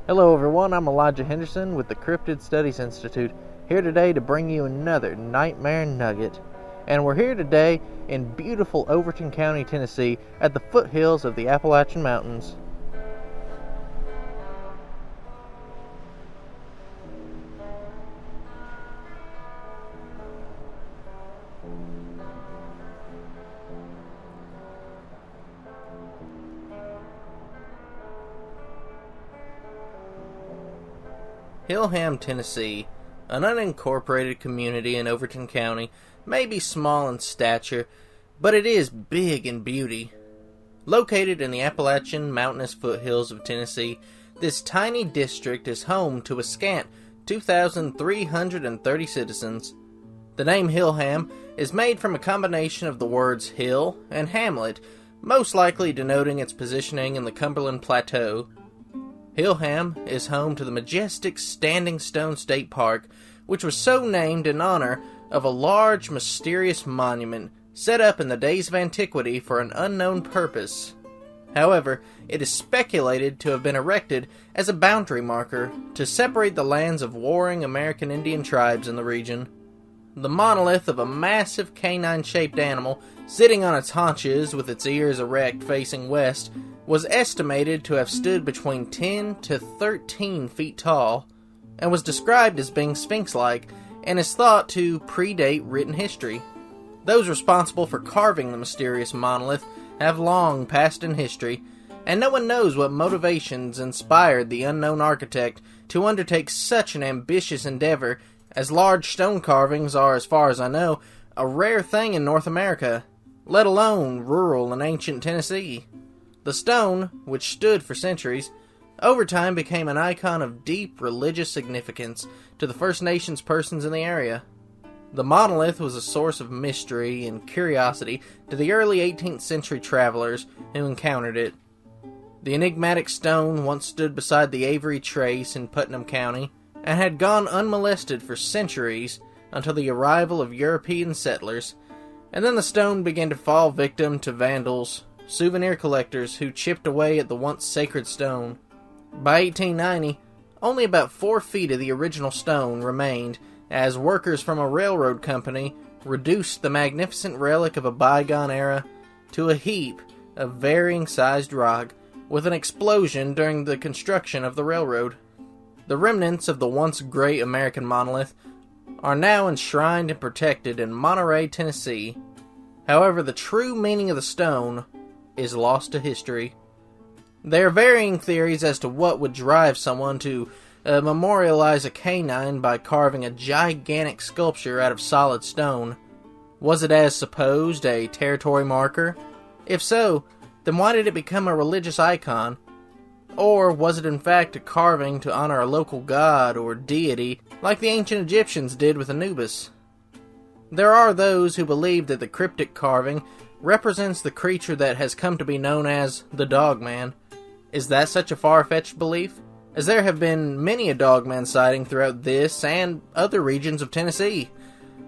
Hello everyone, I'm Elijah Henderson with the Cryptid Studies Institute, here today to bring you another Nightmare Nugget. And we're here today in beautiful Overton County, Tennessee, at the foothills of the Appalachian Mountains. Hilham, Tennessee, an unincorporated community in Overton County, may be small in stature, but it is big in beauty. Located in the Appalachian mountainous foothills of Tennessee, this tiny district is home to a scant 2,330 citizens. The name Hillham is made from a combination of the words hill and hamlet, most likely denoting its positioning in the Cumberland Plateau. Hillham is home to the majestic Standing Stone State Park, which was so named in honor of a large, mysterious monument set up in the days of antiquity for an unknown purpose. However, it is speculated to have been erected as a boundary marker to separate the lands of warring American Indian tribes in the region. The monolith of a massive canine-shaped animal sitting on its haunches with its ears erect facing west was estimated to have stood between 10 to 13 feet tall, and was described as being sphinx-like, and is thought to predate written history. Those responsible for carving the mysterious monolith have long passed in history, and no one knows what motivations inspired the unknown architect to undertake such an ambitious endeavor, as large stone carvings are, as far as I know, a rare thing in North America, let alone rural and ancient Tennessee. The stone, which stood for centuries, over time became an icon of deep religious significance to the First Nations persons in the area. The monolith was a source of mystery and curiosity to the early 18th century travelers who encountered it. The enigmatic stone once stood beside the Avery Trace in Putnam County, and had gone unmolested for centuries until the arrival of European settlers, and then the stone began to fall victim to vandals, souvenir collectors who chipped away at the once sacred stone. By 1890, only about 4 feet of the original stone remained, as workers from a railroad company reduced the magnificent relic of a bygone era to a heap of varying-sized rock with an explosion during the construction of the railroad. The remnants of the once great American monolith are now enshrined and protected in Monterey, Tennessee. However, the true meaning of the stone is lost to history. There are varying theories as to what would drive someone to memorialize a canine by carving a gigantic sculpture out of solid stone. Was it, as supposed, a territory marker? If so, then why did it become a religious icon? Or was it in fact a carving to honor a local god or deity, like the ancient Egyptians did with Anubis? There are those who believe that the cryptic carving represents the creature that has come to be known as the Dogman. Is that such a far-fetched belief? As there have been many a Dogman sighting throughout this and other regions of Tennessee.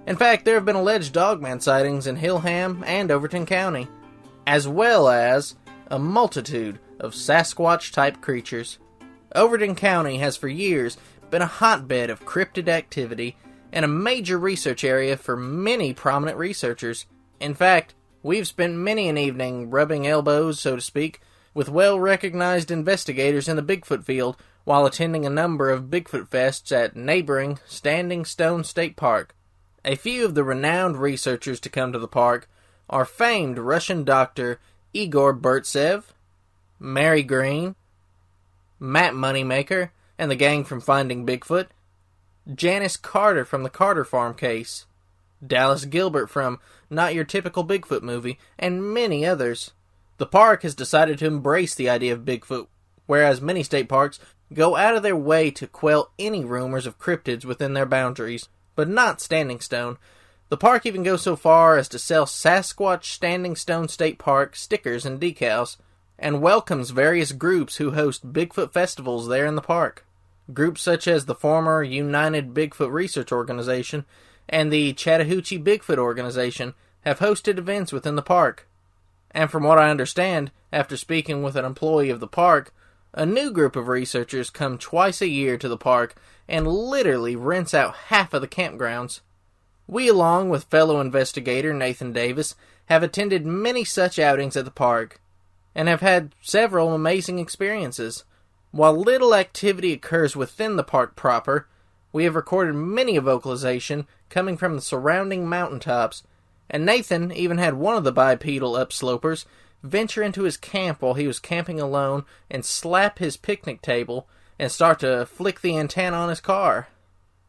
In fact, there have been alleged Dogman sightings in Hillham and Overton County, as well as a multitude of Sasquatch-type creatures. Overton County has for years been a hotbed of cryptid activity and a major research area for many prominent researchers. In fact, we've spent many an evening rubbing elbows, so to speak, with well-recognized investigators in the Bigfoot field while attending a number of Bigfoot fests at neighboring Standing Stone State Park. A few of the renowned researchers to come to the park are famed Russian doctor Igor Burtsev, Mary Green, Matt Moneymaker and the gang from Finding Bigfoot, Janice Carter from the Carter Farm case, Dallas Gilbert from Not Your Typical Bigfoot Movie, and many others. The park has decided to embrace the idea of Bigfoot, whereas many state parks go out of their way to quell any rumors of cryptids within their boundaries, but not Standing Stone. The park even goes so far as to sell Sasquatch Standing Stone State Park stickers and decals, and welcomes various groups who host Bigfoot festivals there in the park. Groups such as the former United Bigfoot Research Organization and the Chattahoochee Bigfoot Organization have hosted events within the park. And from what I understand, after speaking with an employee of the park, A new group of researchers come twice a year to the park and literally rents out half of the campgrounds. We, along with fellow investigator Nathan Davis, have attended many such outings at the park, and have had several amazing experiences. While little activity occurs within the park proper, we have recorded many a vocalization coming from the surrounding mountaintops, and Nathan even had one of the bipedal upslopers venture into his camp while he was camping alone and slap his picnic table and start to flick the antenna on his car.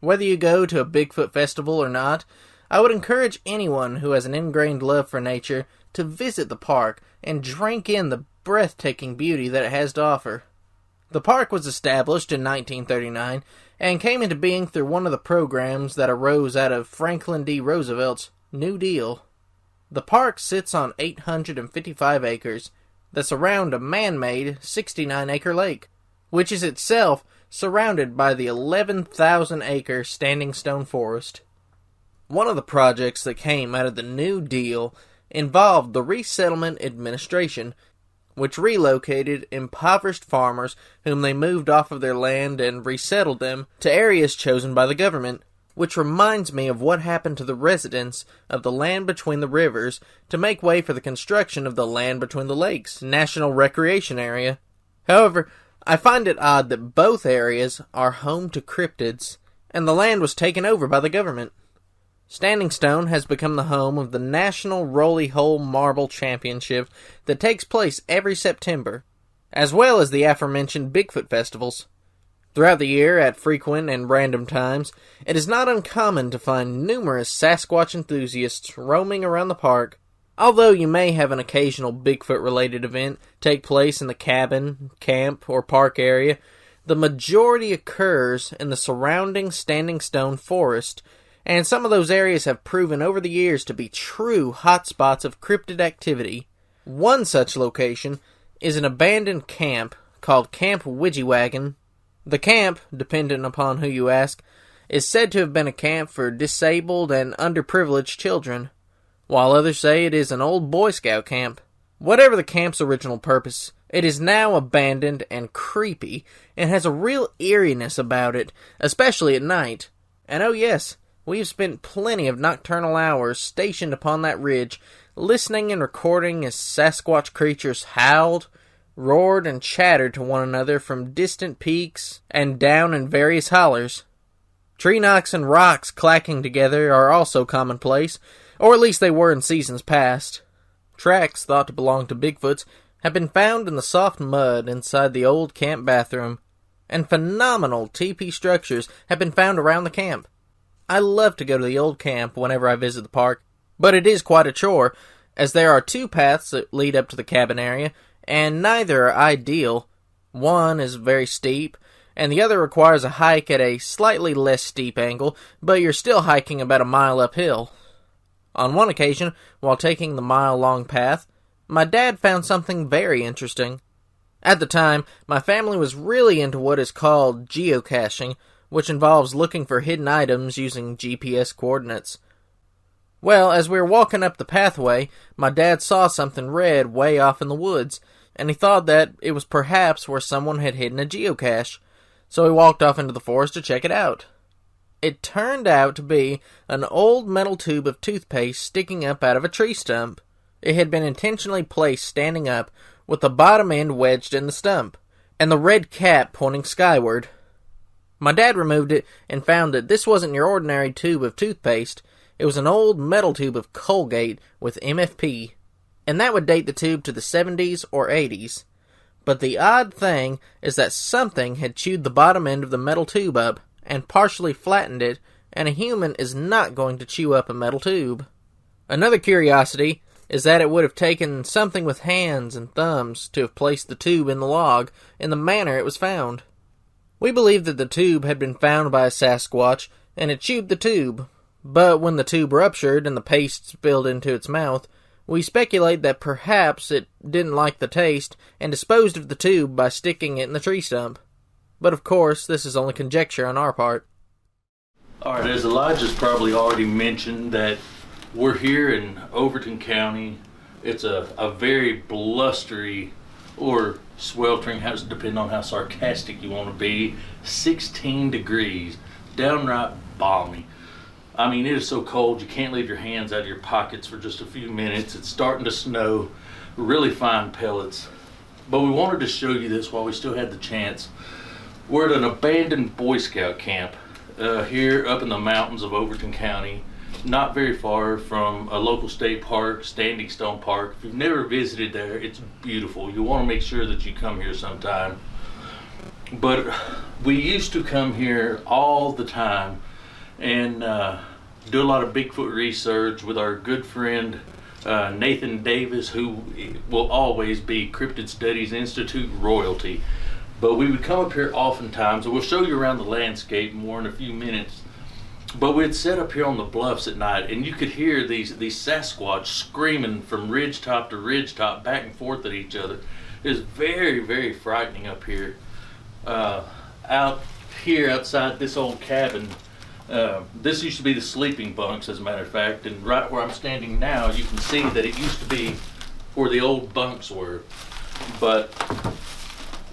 Whether you go to a Bigfoot festival or not, I would encourage anyone who has an ingrained love for nature to visit the park and drink in the breathtaking beauty that it has to offer. The park was established in 1939 and came into being through one of the programs that arose out of Franklin D. Roosevelt's New Deal. The park sits on 855 acres that surround a man-made 69-acre lake, which is itself surrounded by the 11,000-acre Standing Stone Forest. One of the projects that came out of the New Deal involved the Resettlement Administration, which relocated impoverished farmers whom they moved off of their land and resettled them to areas chosen by the government, which reminds me of what happened to the residents of the land between the rivers to make way for the construction of the land between the lakes National Recreation Area. However, I find it odd that both areas are home to cryptids, and the land was taken over by the government. Standing Stone has become the home of the National Roly Hole Marble Championship that takes place every September, as well as the aforementioned Bigfoot festivals. Throughout the year, at frequent and random times, it is not uncommon to find numerous Sasquatch enthusiasts roaming around the park, although you may have an occasional Bigfoot-related event take place in the cabin, camp, or park area. The majority occurs in the surrounding Standing Stone Forest, and some of those areas have proven over the years to be true hotspots of cryptid activity. One such location is an abandoned camp called Camp Widgeon. The camp, dependent upon who you ask, is said to have been a camp for disabled and underprivileged children, while others say it is an old Boy Scout camp. Whatever the camp's original purpose, it is now abandoned and creepy, and has a real eeriness about it, especially at night. And oh yes, we've spent plenty of nocturnal hours stationed upon that ridge, listening and recording as Sasquatch creatures howled, roared, and chattered to one another from distant peaks and down in various hollers. Tree knocks and rocks clacking together are also commonplace, or at least they were in seasons past. Tracks thought to belong to Bigfoots have been found in the soft mud inside the old camp bathroom, and phenomenal teepee structures have been found around the camp. I love to go to the old camp whenever I visit the park, but it is quite a chore, as there are two paths that lead up to the cabin area, and neither are ideal. One is very steep, and the other requires a hike at a slightly less steep angle, but you're still hiking about a mile uphill. On one occasion, while taking the mile-long path, my dad found something very interesting. At the time, my family was really into what is called geocaching, which involves looking for hidden items using GPS coordinates. Well, as we were walking up the pathway, my dad saw something red way off in the woods, and he thought that it was perhaps where someone had hidden a geocache, so he walked off into the forest to check it out. It turned out to be an old metal tube of toothpaste sticking up out of a tree stump. It had been intentionally placed standing up, with the bottom end wedged in the stump, and the red cap pointing skyward. My dad removed it and found that this wasn't your ordinary tube of toothpaste. It was an old metal tube of Colgate with MFP, and that would date the tube to the 70s or 80s. But the odd thing is that something had chewed the bottom end of the metal tube up and partially flattened it, and a human is not going to chew up a metal tube. Another curiosity is that it would have taken something with hands and thumbs to have placed the tube in the log in the manner it was found. We believe that the tube had been found by a Sasquatch, and it chewed the tube, but when the tube ruptured and the paste spilled into its mouth, we speculate that perhaps it didn't like the taste and disposed of the tube by sticking it in the tree stump. But of course, this is only conjecture on our part. Alright, as Elijah's probably already mentioned, that we're here in Overton County. It's a very blustery or sweltering, depending on how sarcastic you want to be. 16 degrees, downright balmy. I mean, it is so cold you can't leave your hands out of your pockets for just a few minutes. It's starting to snow, really fine pellets. But we wanted to show you this while we still had the chance. We're at an abandoned Boy Scout camp here up in the mountains of Overton County, not very far from a local state park, Standing Stone Park. If you've never visited there, it's beautiful. You want to make sure that you come here sometime. But we used to come here all the time and do a lot of Bigfoot research with our good friend Nathan Davis, who will always be Cryptid Studies Institute royalty. But we would come up here oftentimes, and we'll show you around the landscape more in a few minutes. But we'd sit up here on the bluffs at night, and you could hear these Sasquatch screaming from ridge top to ridge top, back and forth at each other. It was very, very frightening up here. Out here outside this old cabin, this used to be the sleeping bunks, as a matter of fact, and right where I'm standing now, you can see that it used to be where the old bunks were. But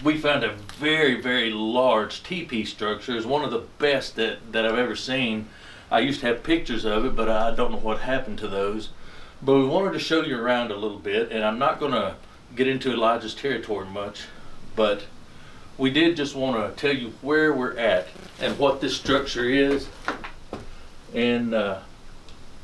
we found a very, very large teepee structure. It's one of the best that I've ever seen. I used to have pictures of it, but I don't know what happened to those. But we wanted to show you around a little bit, and I'm not going to get into Elijah's territory much, but we did just want to tell you where we're at and what this structure is. And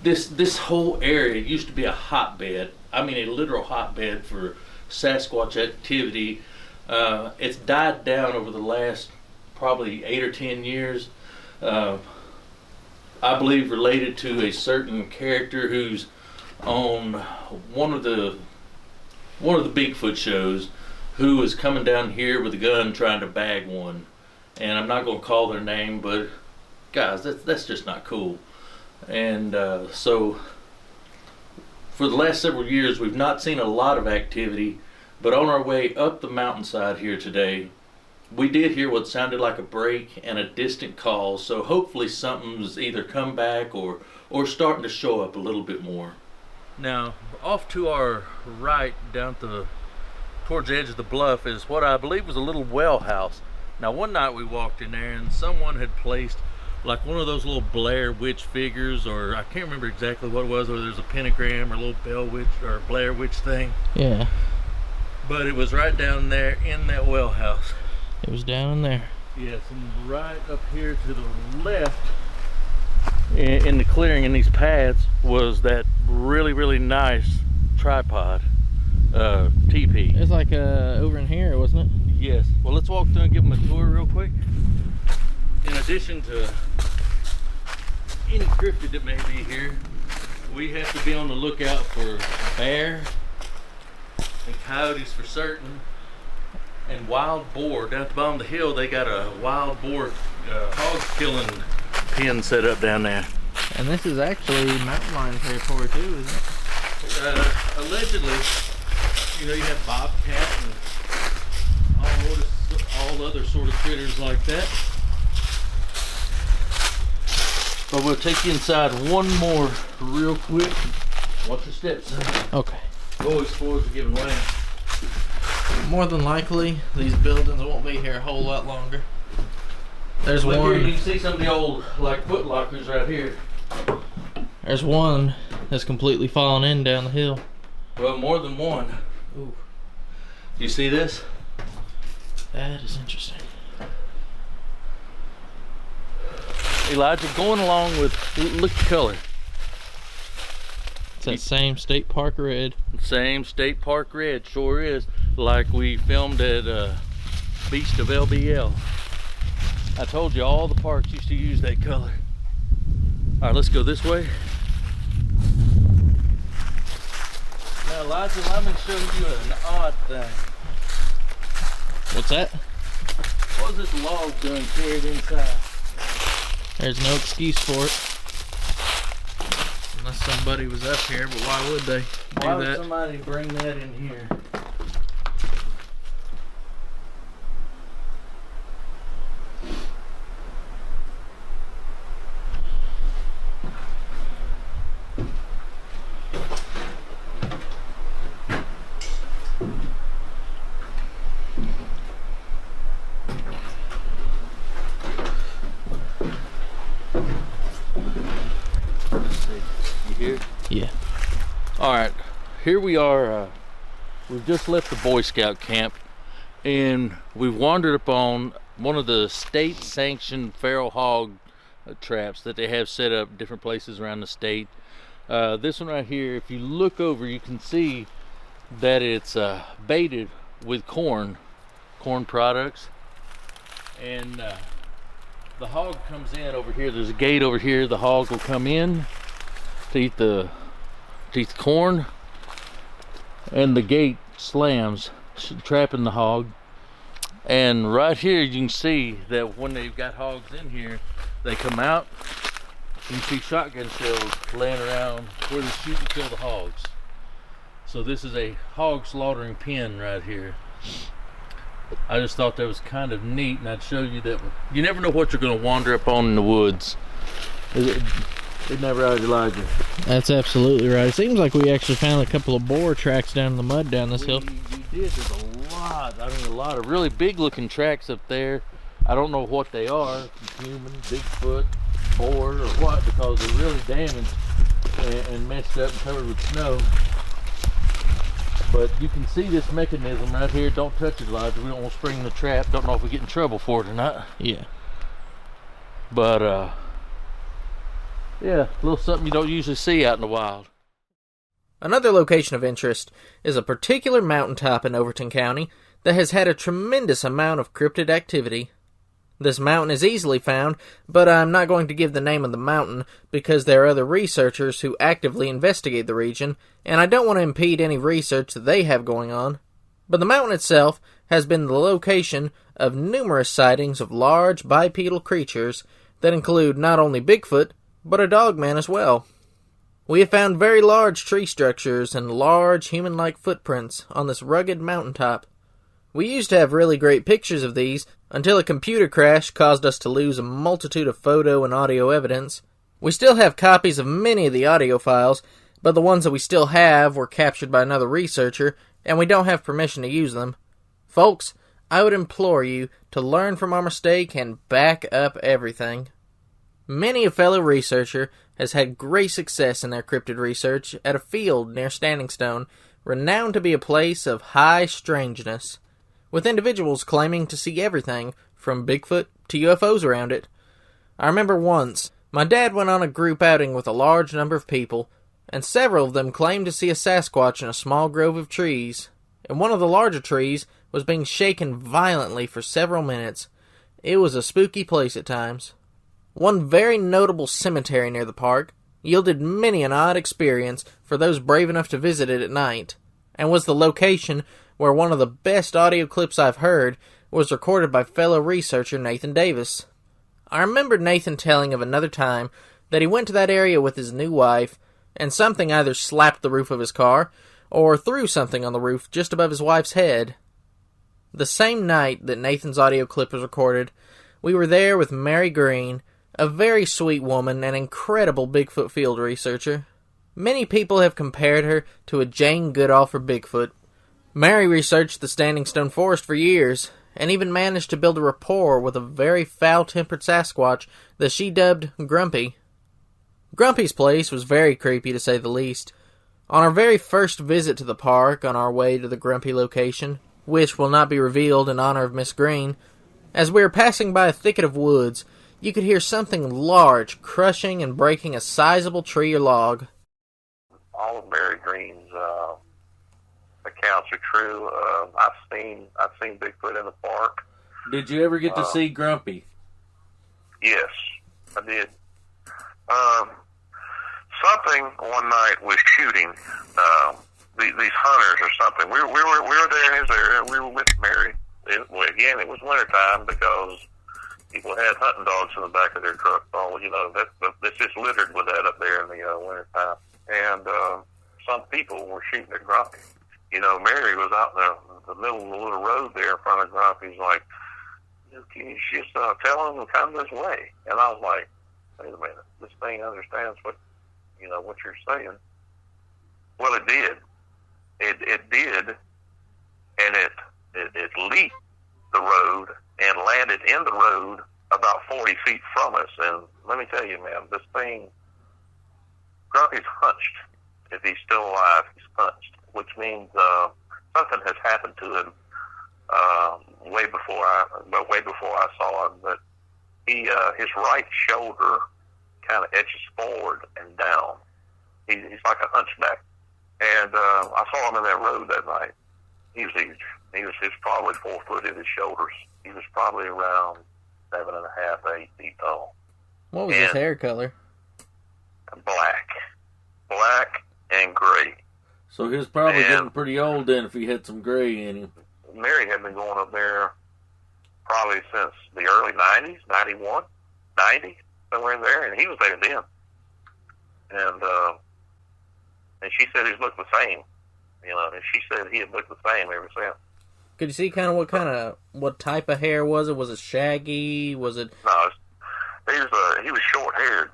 this whole area used to be a hotbed. I mean, a literal hotbed for Sasquatch activity. It's died down over the last probably 8 or 10 years. I believe related to a certain character who's on one of the Bigfoot shows, who was coming down here with a gun trying to bag one. And I'm not going to call their name, but guys, that's just not cool. And so for the last several years, we've not seen a lot of activity. But on our way up the mountainside here today, we did hear what sounded like a break and a distant call. So hopefully something's either come back or starting to show up a little bit more. Now, off to our right, down towards the edge of the bluff, is what I believe was a little well house. Now, one night we walked in there and someone had placed like one of those little Blair Witch figures, or I can't remember exactly what it was, whether there's a pentagram or a little Bell Witch or Blair Witch thing. Yeah. But it was right down there in that well house. It was down in there. Yes, and right up here to the left in the clearing in these paths was that really, really nice tripod teepee. It's like over in here, wasn't it? Yes. Well, let's walk through and give them a tour real quick. In addition to any cryptid that may be here, we have to be on the lookout for bear and coyotes for certain, and wild boar. Down at the bottom of the hill, they got a wild boar hog killing pen set up down there. And this is actually mountain lion territory too, isn't it? Allegedly, you know, you have bobcat and all other sort of critters like that. But we'll take you inside one more real quick. Watch your steps. Okay. Always floors are giving way. More than likely, these buildings won't be here a whole lot longer. There's Look one. Here, you can see some of the old like foot lockers right here. There's one that's completely fallen in down the hill. Well, more than one. Ooh. You see this? That is interesting. Elijah, going along with, look at the color. It's that same state park red. Same state park red, sure is. Like we filmed at Beast of LBL. I told you all the parks used to use that color. All right, let's go this way. Now, Elijah, let me show you an odd thing. What's that? What was this log doing carried inside? There's no excuse for it. Unless somebody was up here, but why would they do Why would that? somebody bring that in here? Yeah. All right, here we are. We've just left the Boy Scout camp, and we've wandered upon one of the state-sanctioned feral hog traps that they have set up different places around the state. This one right here, if you look over, you can see that it's baited with corn products, and the hog comes in over here. There's a gate over here. The hog will come in to eat the corn, and the gate slams, trapping the hog. And right here you can see that when they've got hogs in here, they come out. You can see shotgun shells laying around where they shoot and kill the hogs. So this is a hog slaughtering pen right here. I just thought that was kind of neat, and I'd show you that you never know what you're going to wander up on in the woods. It never out of your life. That's absolutely right. It seems like we actually found a couple of boar tracks down in the mud down this hill. We did. There's a lot of really big looking tracks up there. I don't know what they are, human, Bigfoot, boar, or what, because they're really damaged and messed up and covered with snow. But you can see this mechanism right here. Don't touch it, Elijah. We don't want to spring the trap. Don't know if we get in trouble for it or not. Yeah. But yeah, a little something you don't usually see out in the wild. Another location of interest is a particular mountaintop in Overton County that has had a tremendous amount of cryptid activity. This mountain is easily found, but I'm not going to give the name of the mountain because there are other researchers who actively investigate the region, and I don't want to impede any research that they have going on. But the mountain itself has been the location of numerous sightings of large bipedal creatures that include not only Bigfoot, but a dogman as well. We have found very large tree structures and large human-like footprints on this rugged mountaintop. We used to have really great pictures of these until a computer crash caused us to lose a multitude of photo and audio evidence. We still have copies of many of the audio files, but the ones that we still have were captured by another researcher, and we don't have permission to use them. Folks, I would implore you to learn from our mistake and back up everything. Many a fellow researcher has had great success in their cryptid research at a field near Standing Stone, renowned to be a place of high strangeness, with individuals claiming to see everything from Bigfoot to UFOs around it. I remember once, my dad went on a group outing with a large number of people, and several of them claimed to see a Sasquatch in a small grove of trees, and one of the larger trees was being shaken violently for several minutes. It was a spooky place at times. One very notable cemetery near the park yielded many an odd experience for those brave enough to visit it at night, and was the location where one of the best audio clips I've heard was recorded by fellow researcher Nathan Davis. I remember Nathan telling of another time that he went to that area with his new wife, and something either slapped the roof of his car, or threw something on the roof just above his wife's head. The same night that Nathan's audio clip was recorded, we were there with Mary Green, a very sweet woman and incredible Bigfoot field researcher. Many people have compared her to a Jane Goodall for Bigfoot. Mary researched the Standing Stone Forest for years, and even managed to build a rapport with a very foul-tempered Sasquatch that she dubbed Grumpy. Grumpy's place was very creepy, to say the least. On our very first visit to the park, on our way to the Grumpy location, which will not be revealed in honor of Miss Green, as we were passing by a thicket of woods, you could hear something large crushing and breaking a sizable tree or log. All of Mary Green's accounts are true. I've seen Bigfoot in the park. Did you ever get to see Grumpy? Yes, I did. Something one night was shooting these hunters or something. We were there in his area. We were with Mary. It was wintertime because people had hunting dogs in the back of their truck. Oh, it's just littered with that up there in the wintertime. And some people were shooting at Grumpy. Mary was out in the middle of the little road there in front of Grumpy. He's like, can you just tell him to come this way? And I was like, wait a minute, this thing understands what you're saying. Well, it did. It did, and it leaped the road and landed in the road about 40 feet from us. And let me tell you, man, this thing, Grumpy's hunched. if he's still alive, he's punched, which means something has happened to him way before I saw him. But his right shoulder kind of edges forward and down. He's like a hunchback. And I saw him in that road that night. He was huge. He was probably 4 foot in his shoulders. He was probably around 7.5, 8 feet tall. What was his hair color? Black and gray. So he was probably getting pretty old then if he had some gray in him. Mary had been going up there probably since the early 90s, 91, 90, somewhere in there, and he was there then. And she said he's looked the same, and she said he had looked the same ever since. Could you see what type of hair was it? Was it shaggy? Was it? No, he was short-haired.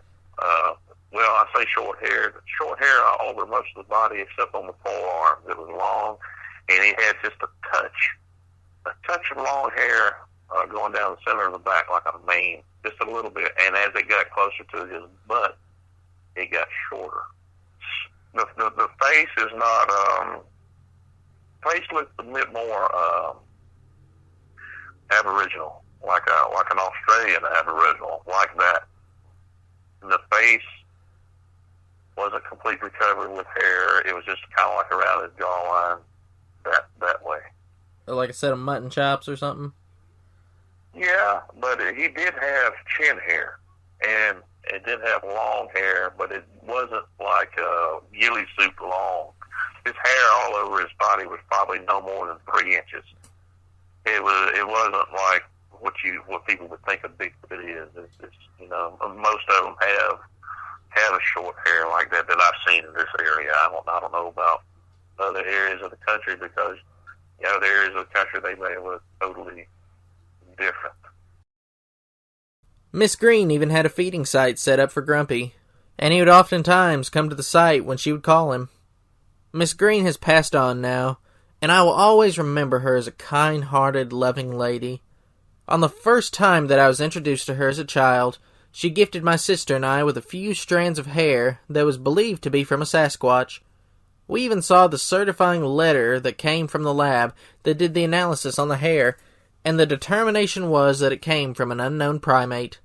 Well, I say short-haired. Short hair all over most of the body except on the forearms. It was long, and he had just a touch of long hair going down the center of the back like a mane, just a little bit. And as it got closer to his butt, it got shorter. The face is not. Face looks a bit more Aboriginal, like an Australian Aboriginal, like that. And the face wasn't completely covered with hair. It was just kind of like around his jawline, that way. Like a set of mutton chops or something? Yeah, but he did have chin hair, and it did have long hair, but it wasn't like ghillie suit long. His hair all over his body was probably no more than 3 inches. It wasn't like what people would think a Bigfoot is. It's most of them have a short hair like that I've seen in this area. I don't know about other areas of the country because other areas of the country they may look totally different. Miss Green even had a feeding site set up for Grumpy, and he would oftentimes come to the site when she would call him. Miss Green has passed on now, and I will always remember her as a kind-hearted, loving lady. On the first time that I was introduced to her as a child, she gifted my sister and I with a few strands of hair that was believed to be from a Sasquatch. We even saw the certifying letter that came from the lab that did the analysis on the hair, and the determination was that it came from an unknown primate.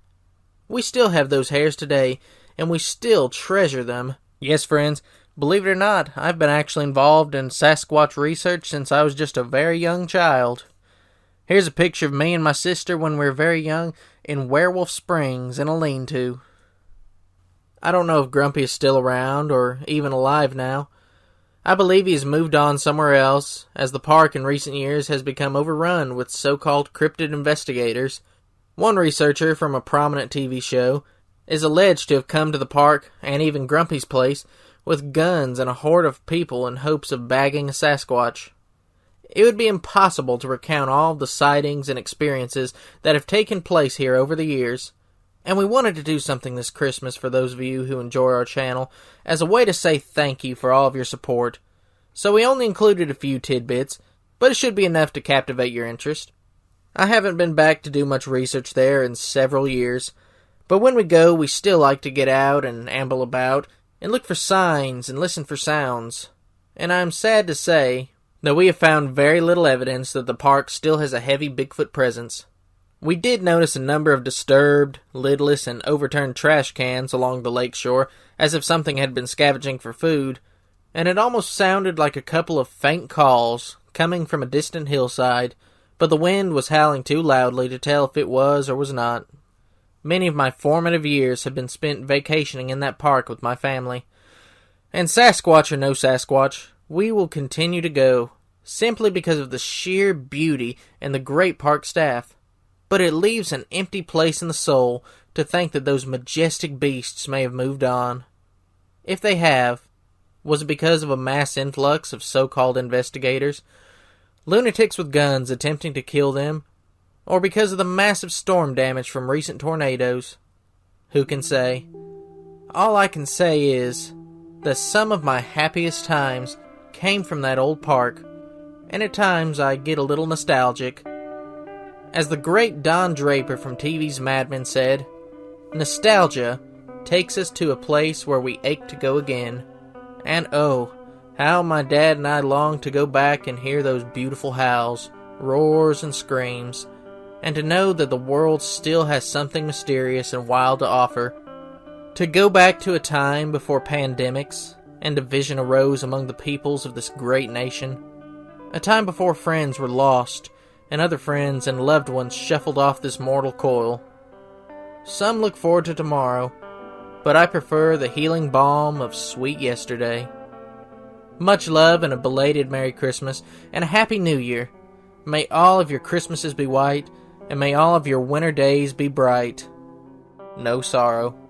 We still have those hairs today, and we still treasure them. Yes, friends, believe it or not, I've been actually involved in Sasquatch research since I was just a very young child. Here's a picture of me and my sister when we were very young in Werewolf Springs in a lean-to. I don't know if Grumpy is still around or even alive now. I believe he has moved on somewhere else, as the park in recent years has become overrun with so-called cryptid investigators. One researcher from a prominent TV show is alleged to have come to the park, and even Grumpy's place, with guns and a horde of people in hopes of bagging a Sasquatch. It would be impossible to recount all the sightings and experiences that have taken place here over the years, and we wanted to do something this Christmas for those of you who enjoy our channel as a way to say thank you for all of your support. So we only included a few tidbits, but it should be enough to captivate your interest. I haven't been back to do much research there in several years, but when we go, we still like to get out and amble about and look for signs and listen for sounds. And I'm sad to say that we have found very little evidence that the park still has a heavy Bigfoot presence. We did notice a number of disturbed, lidless, and overturned trash cans along the lakeshore, as if something had been scavenging for food, and it almost sounded like a couple of faint calls coming from a distant hillside, but the wind was howling too loudly to tell if it was or was not. Many of my formative years have been spent vacationing in that park with my family, and Sasquatch or no Sasquatch, we will continue to go, simply because of the sheer beauty and the great park staff. But it leaves an empty place in the soul to think that those majestic beasts may have moved on. If they have, was it because of a mass influx of so-called investigators, lunatics with guns attempting to kill them, or because of the massive storm damage from recent tornadoes? Who can say? All I can say is that some of my happiest times came from that old park, and at times I get a little nostalgic. As the great Don Draper from TV's Mad Men said, nostalgia takes us to a place where we ache to go again, And oh, how my dad and I long to go back and hear those beautiful howls, roars, and screams, and to know that the world still has something mysterious and wild to offer. To go back to a time before pandemics and division arose among the peoples of this great nation. A time before friends were lost and other friends and loved ones shuffled off this mortal coil. Some look forward to tomorrow, but I prefer the healing balm of sweet yesterday. Much love and a belated Merry Christmas and a Happy New Year. May all of your Christmases be white, and may all of your winter days be bright. No sorrow.